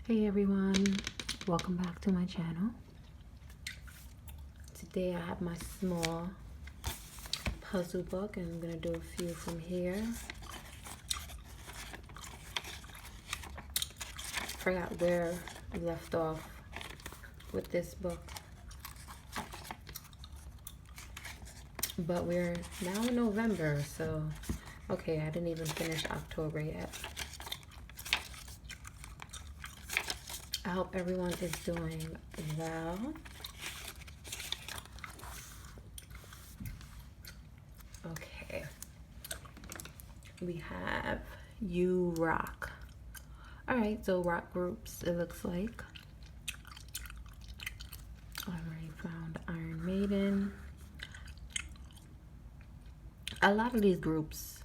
Hey everyone, welcome back to my channel. Today I have my small puzzle book and I'm going to do a few from here. Forgot where I left off with this book. But we're now in November, so okay, I didn't even finish October yet. I hope everyone is doing well. Okay. We have You Rock. Alright, so rock groups, it looks like. I already found Iron Maiden. A lot of these groups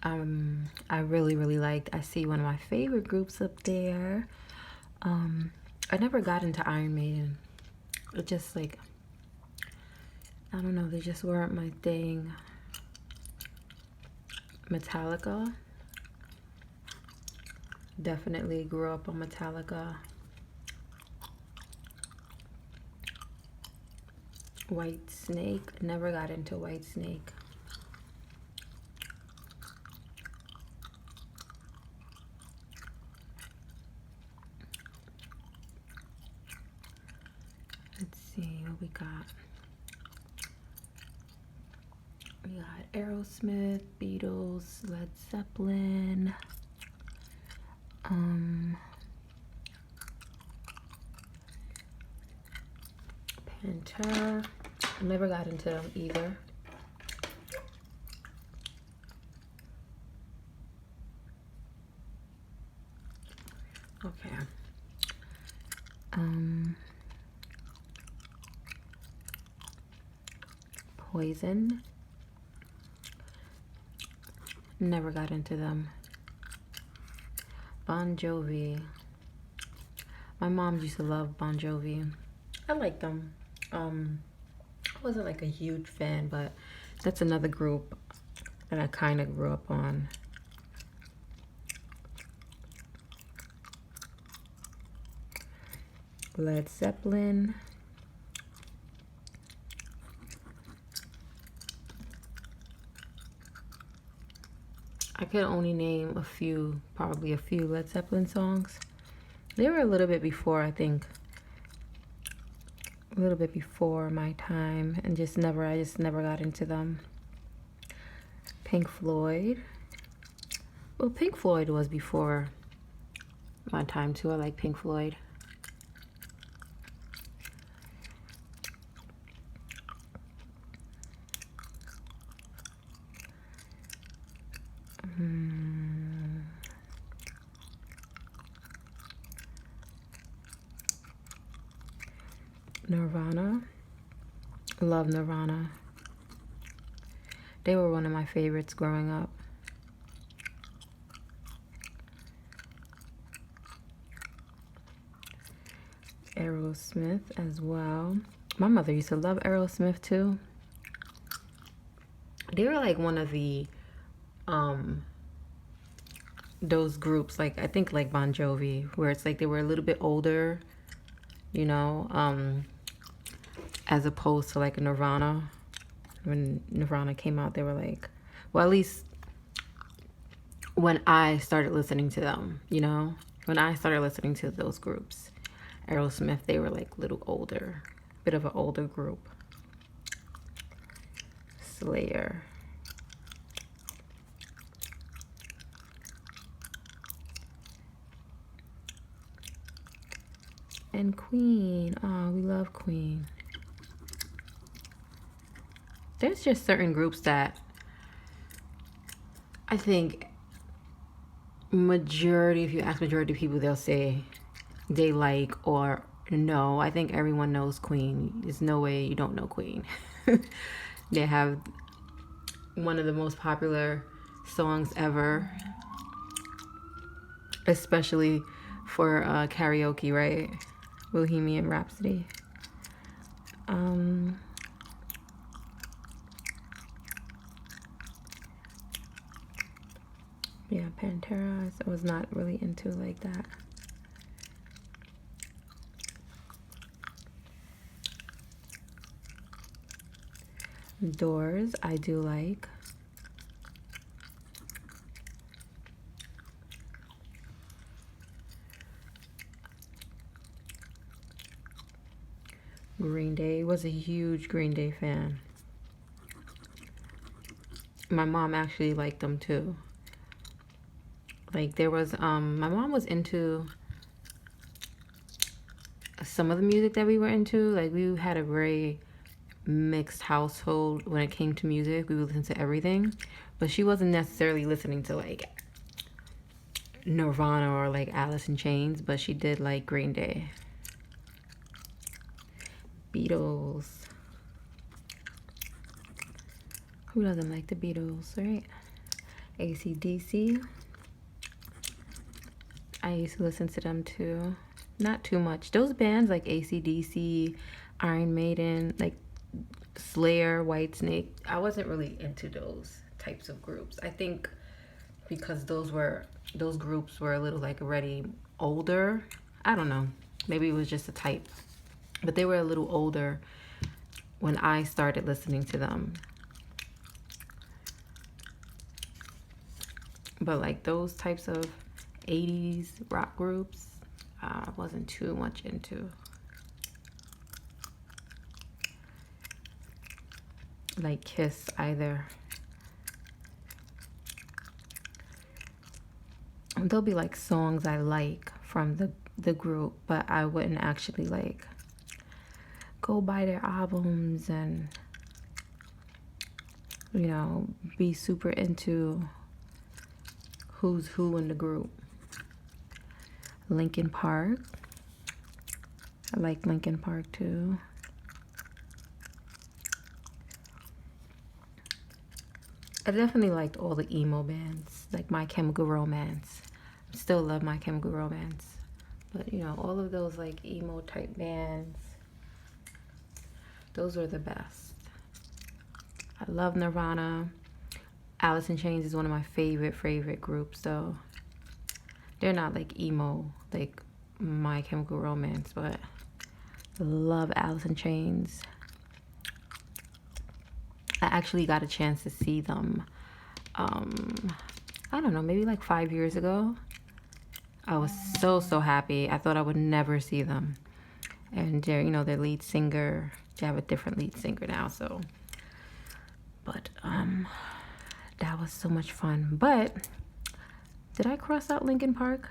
I really liked. I see one of my favorite groups up there. I never got into Iron Maiden. It just like, I don't know, they just weren't my thing. Metallica. Definitely grew up on Metallica. White Snake. Never got into White Snake. Let's see what we got. We got Aerosmith, Beatles, Led Zeppelin. Pantera. Never got into them either. Okay. Poison. Never got into them. Bon Jovi. My mom used to love Bon Jovi. I like them. I wasn't like a huge fan, but that's another group that I kind of grew up on. Led Zeppelin. I could only name a few, probably a few Led Zeppelin songs. They were a little bit before, I think. A little bit before my time, and I just never got into them. Pink Floyd. Well, Pink Floyd was before my time too. I like Pink Floyd. Nirvana. Love Nirvana. They were one of my favorites growing up. Aerosmith as well. My mother used to love Aerosmith too. They were like one of the those groups, like I think like Bon Jovi, where it's like they were a little bit older, you know, as opposed to like a Nirvana. When Nirvana came out, they were like, well, at least when I started listening to them, you know, when I started listening to those groups, Aerosmith, they were like a little older, bit of an older group. Slayer. And Queen. Oh, we love Queen. There's just certain groups that I think majority, if you ask majority of people, they'll say they like or no. I think everyone knows Queen. There's no way you don't know Queen. They have one of the most popular songs ever, especially for karaoke, right? Bohemian Rhapsody. Yeah, Pantera I was not really into like that. Doors, I do like. Green Day, was a huge Green Day fan. My mom actually liked them too. Like there was my mom was into some of the music that we were into. Like we had a very mixed household when it came to music. We would listen to everything, but she wasn't necessarily listening to like Nirvana or like Alice in Chains, but she did like Green Day. Beatles. Who doesn't like the Beatles, right? AC/DC. I used to listen to them too. Not too much. Those bands like AC/DC, Iron Maiden, like Slayer, Whitesnake, I wasn't really into those types of groups. I think because those groups were a little like already older. I don't know. Maybe it was just a type. But they were a little older when I started listening to them. But like those types of 80s rock groups, I wasn't too much into. Like Kiss either. There'll be like songs I like from the group, but I wouldn't actually like go buy their albums and, you know, be super into who's who in the group. Linkin Park. I like Linkin Park too. I definitely liked all the emo bands, like My Chemical Romance. Still love My Chemical Romance. But, you know, all of those like emo type bands, those were the best. I love Nirvana. Alice in Chains is one of my favorite groups, though. They're not like emo, like My Chemical Romance, but I love Alice in Chains. I actually got a chance to see them, I don't know, maybe like 5 years ago. I was so happy. I thought I would never see them. And they're, you know, their lead singer, they have a different lead singer now, so. But, that was so much fun. But, did I cross out Linkin Park?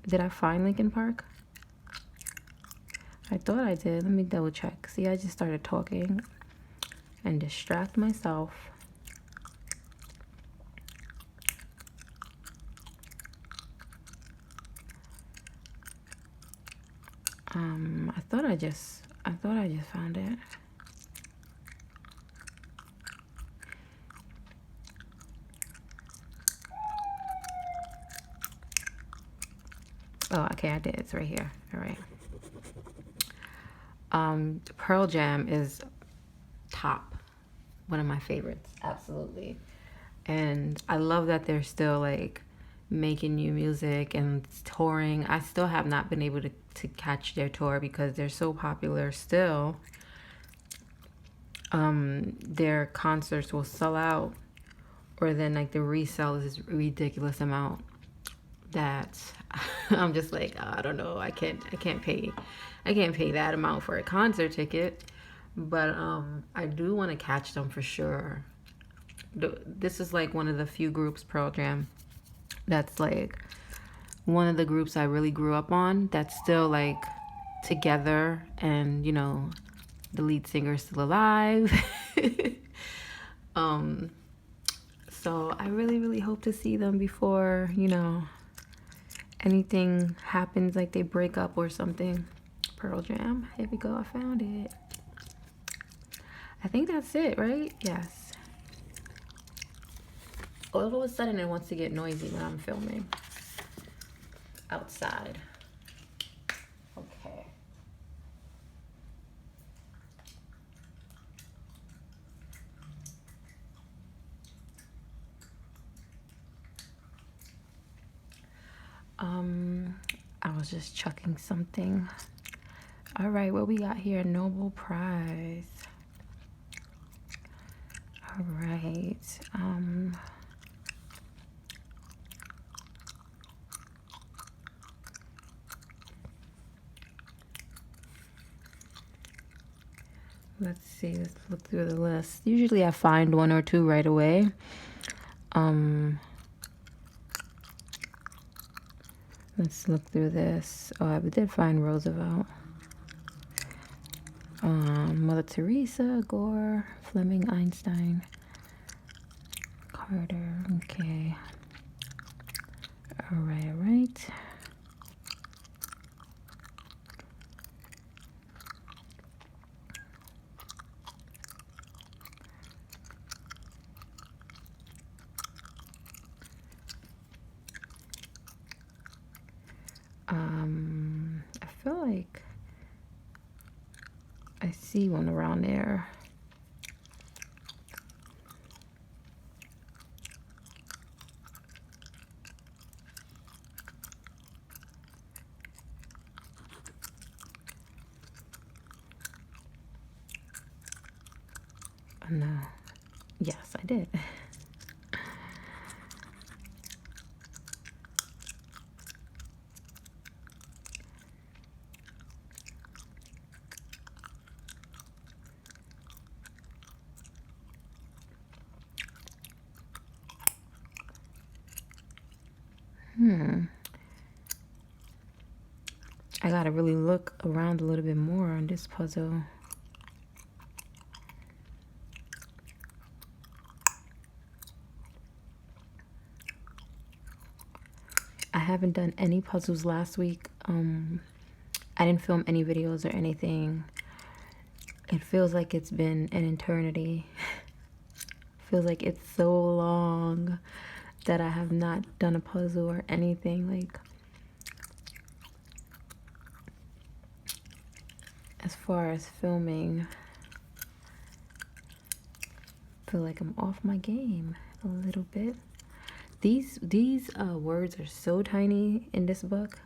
Did I find Linkin Park? I thought I did. Let me double check. See, I just started talking and distract myself. I thought I just found it. Oh, okay, I did. It's right here. All right. Pearl Jam is top. One of my favorites, absolutely. And I love that they're still like making new music and touring. I still have not been able to catch their tour because they're so popular still. Their concerts will sell out, or then like the resale is this ridiculous amount that I'm just like, I don't know, I can't pay that amount for a concert ticket. But I do want to catch them for sure. This is like one of the few groups, Pearl Jam, that's like one of the groups I really grew up on that's still like together, and you know, the lead singer is still alive. So I really hope to see them before, you know, anything happens, like they break up or something. Pearl Jam, here we go, I found it. I think that's it, right? Yes. All of a sudden it wants to get noisy when I'm filming outside. Okay. I was just chucking something. All right, what we got here? Nobel Prize. All right. Let's see, let's look through the list. Usually I find one or two right away. Let's look through this. Oh, I did find Roosevelt. Mother Teresa, Gore, Fleming, Einstein, Carter. Okay. All right, all right. I feel like I see one around there. Oh, no. Yes, I did. I gotta really look around a little bit more on this puzzle. I haven't done any puzzles last week. I didn't film any videos or anything. It feels like it's been an eternity. Feels like it's so long that I have not done a puzzle or anything. Like, as far as filming, I feel like I'm off my game a little bit. These words are so tiny in this book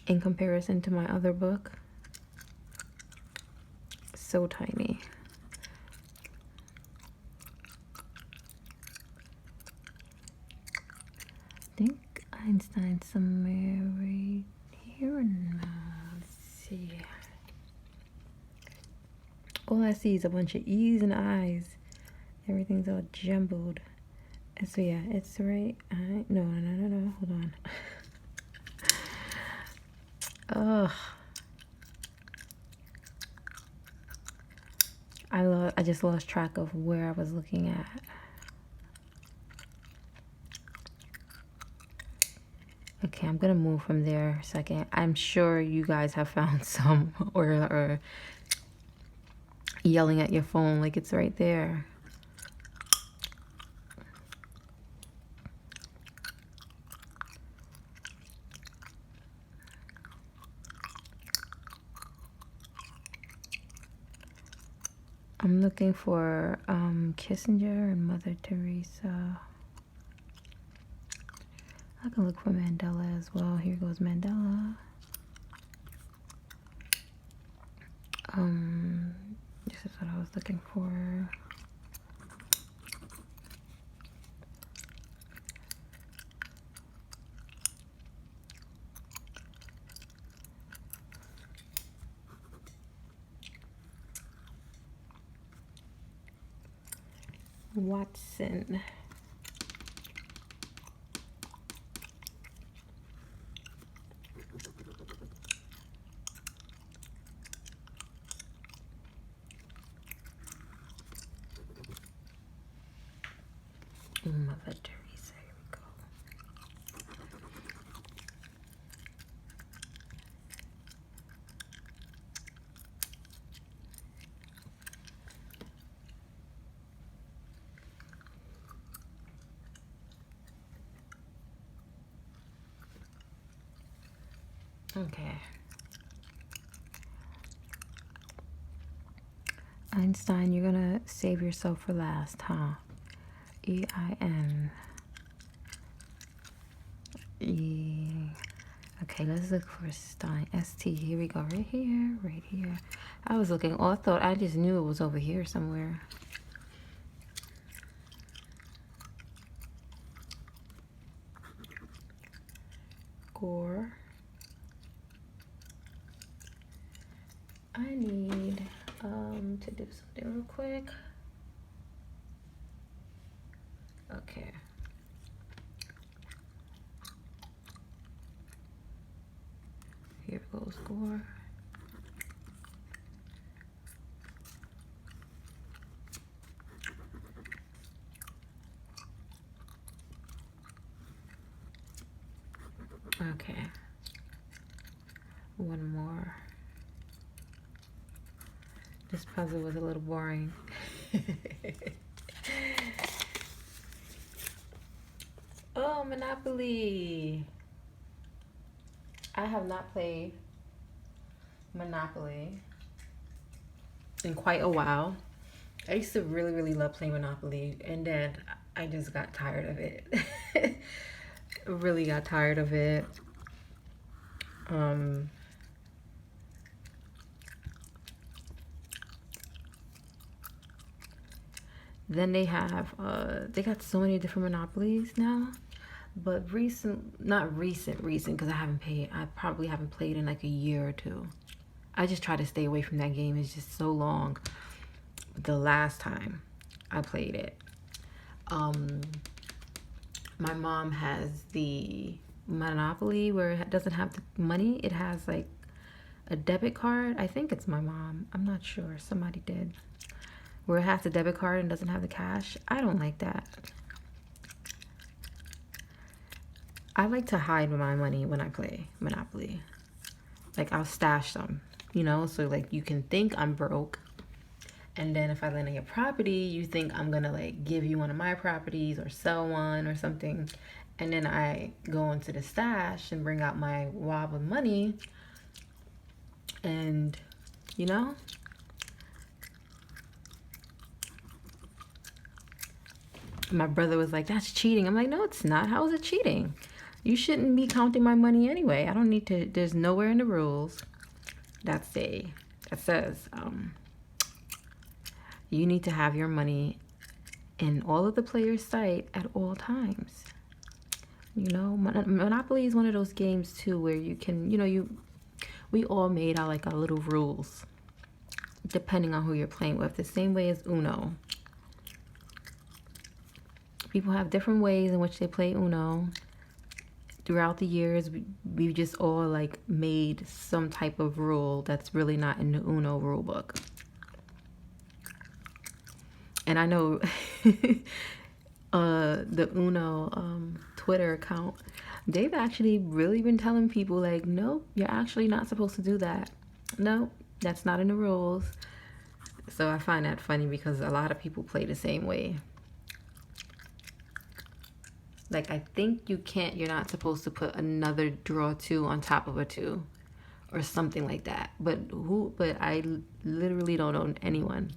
in comparison to my other book. So tiny. I think Einstein somewhere right here. No, let's see. All I see is a bunch of E's and I's. Everything's all jumbled. And so yeah, it's right. No. Hold on. Ugh. I just lost track of where I was looking at. Okay, I'm gonna move from there a second. I'm sure you guys have found some or yelling at your phone like it's right there. I'm looking for Kissinger and Mother Teresa. I can look for Mandela as well. Here goes Mandela. This is what I was looking for. Watson. Mother Teresa, here we go. Okay. Einstein, you're gonna save yourself for last, huh? E-I-N. E. Okay, let's look for Stein. S-T. Here we go. Right here. I was looking. Oh, I thought I just knew it was over here somewhere. score. I need to do something real quick. Okay. Here goes score. Okay. One more. This puzzle was a little boring. Oh, Monopoly. I have not played Monopoly in quite a while. I used to really love playing Monopoly, and then I just got tired of it. Really got tired of it. Then they got so many different Monopolies now. But not recent, because I probably haven't played in like a year or two. I just try to stay away from that game. It's just so long. The last time I played it, my mom has the Monopoly where it doesn't have the money. It has like a debit card. I think it's my mom. I'm not sure. Somebody did. Where it has the debit card and doesn't have the cash. I don't like that. I like to hide my money when I play Monopoly. Like, I'll stash them, you know? So, like, you can think I'm broke. And then if I land on your property, you think I'm gonna, like, give you one of my properties or sell one or something. And then I go into the stash and bring out my wad of money. And, you know? My brother was like, that's cheating. I'm like, no, it's not. How is it cheating? You shouldn't be counting my money anyway. I don't need to. There's nowhere in the rules that says you need to have your money in all of the players' sight at all times. You know, Monopoly is one of those games too where you can, you know, we all made our like our little rules depending on who you're playing with. The same way as Uno. People have different ways in which they play Uno. Throughout the years, we just all like made some type of rule that's really not in the Uno rule book. And I know the Uno Twitter account, they've actually really been telling people like, nope, you're actually not supposed to do that. Nope, that's not in the rules. So I find that funny because a lot of people play the same way. Like, I think you're not supposed to put another draw 2 on top of a 2 or something like that. But I literally don't know anyone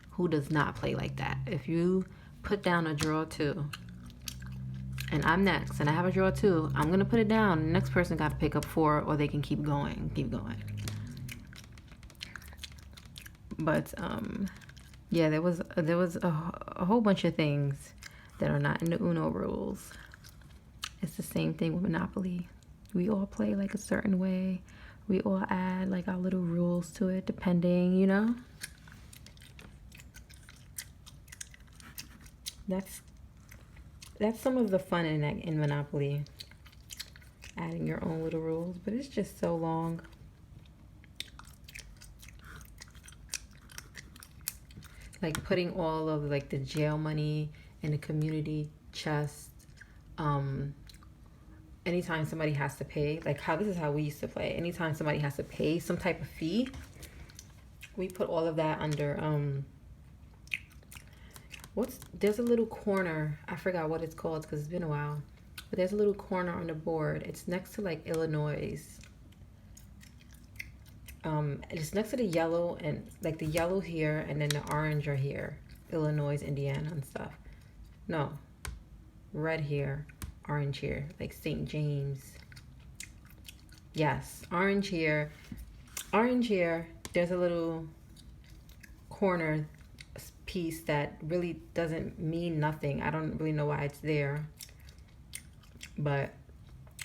who does not play like that. If you put down a draw 2 and I'm next and I have a draw 2, I'm going to put it down. The next person got to pick up 4 or they can keep going. But, yeah, there was a whole bunch of things that are not in the Uno rules. It's the same thing with Monopoly. We all play like a certain way. We all add like our little rules to it depending, you know? That's some of the fun in Monopoly. Adding your own little rules, but it's just so long. Like putting all of like the jail money in the community chest. Anytime somebody has to pay, like this is how we used to play. Anytime somebody has to pay some type of fee, we put all of that under there's a little corner, I forgot what it's called because it's been a while, but there's a little corner on the board. It's next to like Illinois. It's next to the yellow, and like the yellow here and then the orange are here, Illinois, Indiana and stuff. No, red here, orange here, like St. James. Yes, orange here, there's a little corner piece that really doesn't mean nothing. I don't really know why it's there, but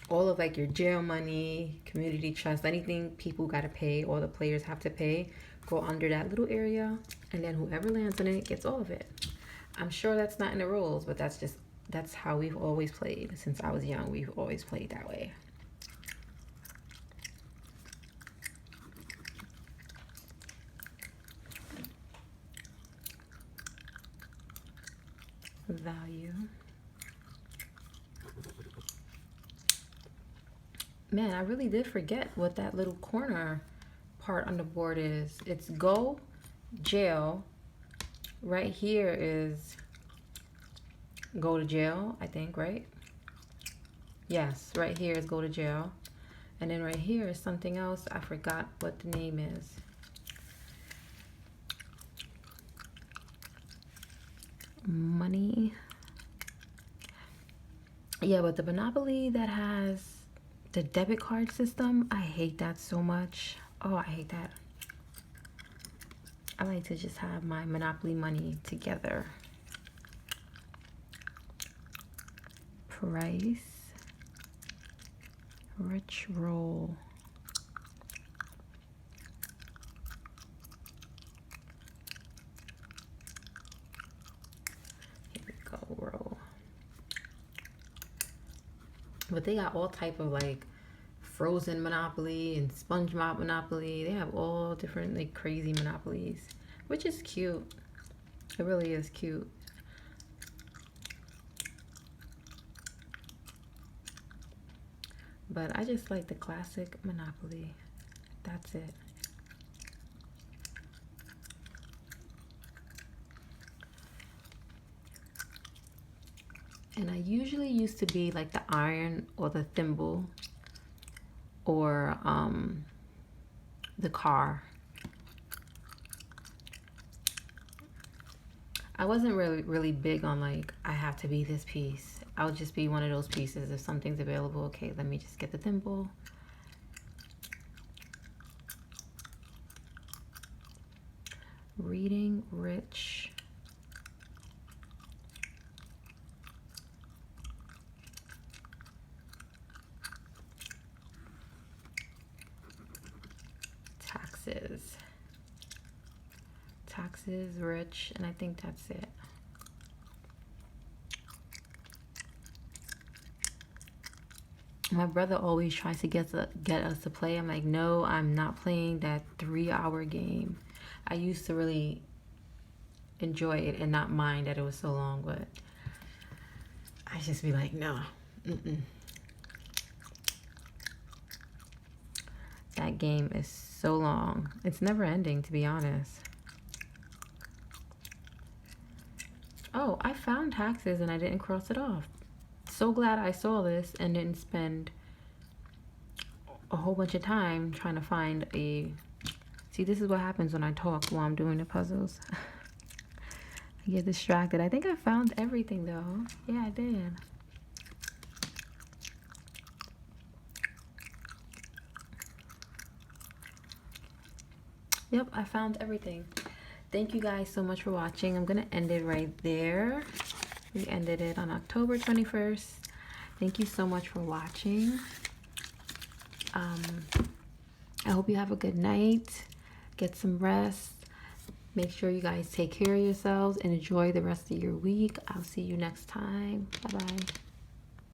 all of like your jail money, community trust, anything people gotta pay, all the players have to pay, go under that little area, and then whoever lands on it gets all of it. I'm sure that's not in the rules, but that's how we've always played. Since I was young, we've always played that way. Value. Man, I really did forget what that little corner part on the board is. It's go, jail. Right here is go to jail, I think, right? Yes, right here is go to jail. And then right here is something else. I forgot what the name is. Money. Yeah, but the Monopoly that has the debit card system, I hate that so much. Oh, I hate that. I like to just have my Monopoly money together. Price. Rich roll. Here we go, roll. But they got all type of like Frozen Monopoly and SpongeBob Monopoly. They have all different like crazy Monopolies, which is cute. It really is cute. But I just like the classic Monopoly. That's it. And I usually used to be like the iron or the thimble or the car. I wasn't really big on like I have to be this piece. I would just be one of those pieces. If something's available, okay, let me just get the thimble. Reading rich. Taxes. Taxes, rich, and I think that's it. My brother always tries to get us to play. I'm like, no, I'm not playing that 3-hour game. I used to really enjoy it and not mind that it was so long, but I just be like, no. That game is so long. It's never ending, to be honest. Oh, I found taxes and I didn't cross it off. So glad I saw this and didn't spend a whole bunch of time trying to find a... See, this is what happens when I talk while I'm doing the puzzles. I get distracted. I think I found everything though. Yeah, I did. Yep, I found everything. Thank you guys so much for watching. I'm gonna end it right there. We ended it on October 21st. Thank you so much for watching. I hope you have a good night. Get some rest. Make sure you guys take care of yourselves and enjoy the rest of your week. I'll see you next time. Bye-bye.